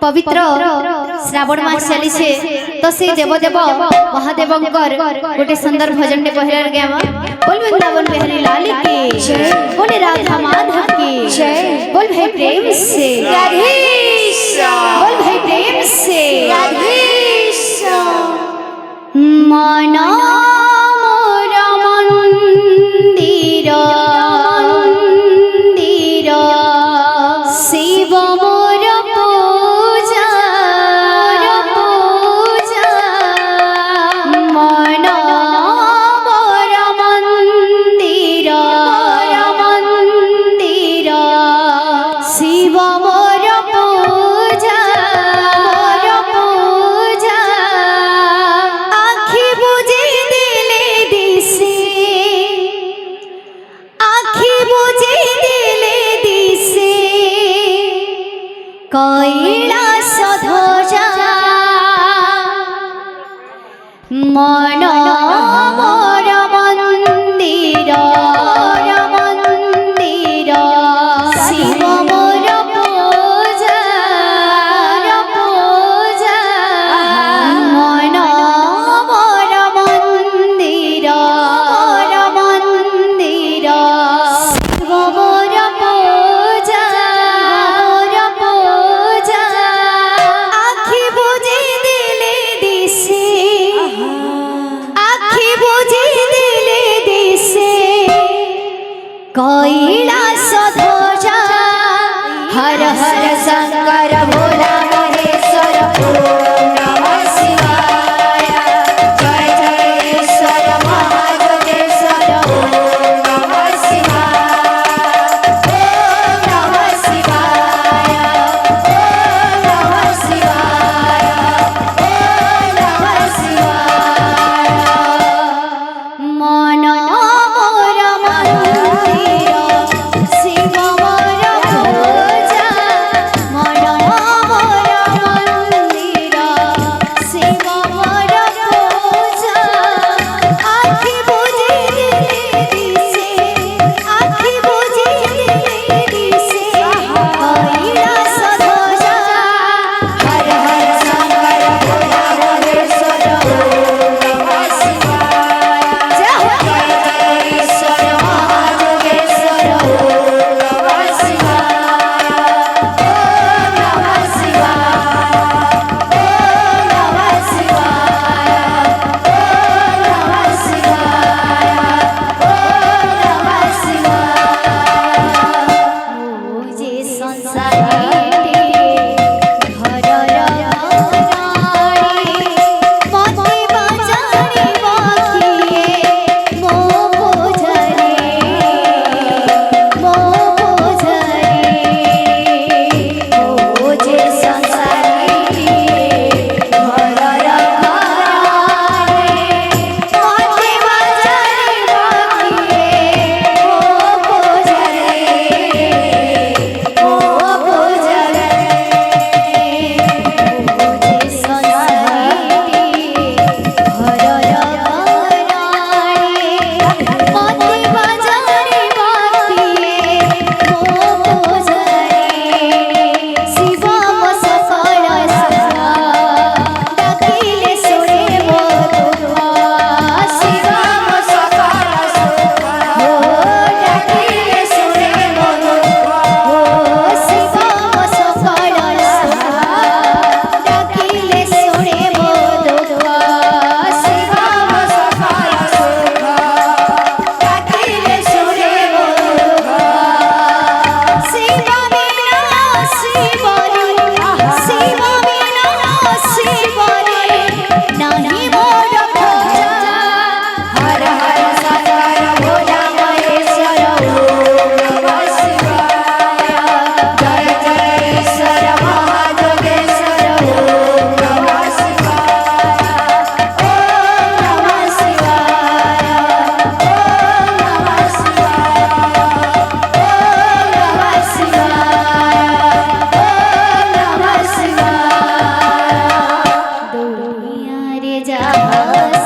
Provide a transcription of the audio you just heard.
पवित्र श्रावण मास चली तो से देवदेव महादेव गोटे सुंदर भजन पहले गया बोल वृंदावन बिहारी लाल की जय, बोले राधा माधव की जय, बोल भाई प्रेम से बोल भाई प्रेम से माना कैलास ध्वजा मन मोर मंदिर शिव मोर पूजा मन मोर मंदिर शिव मोर पूजा कैलास ध्वजा हर हर शंकर भोला महेश्वर ओम नमः शिवाय जय जयेश्वर महादेवेश्वर ओम नमः शिवाय ओम नमः शिवाय ओम नमः शिवाय ओम नमः शिवाय मन जा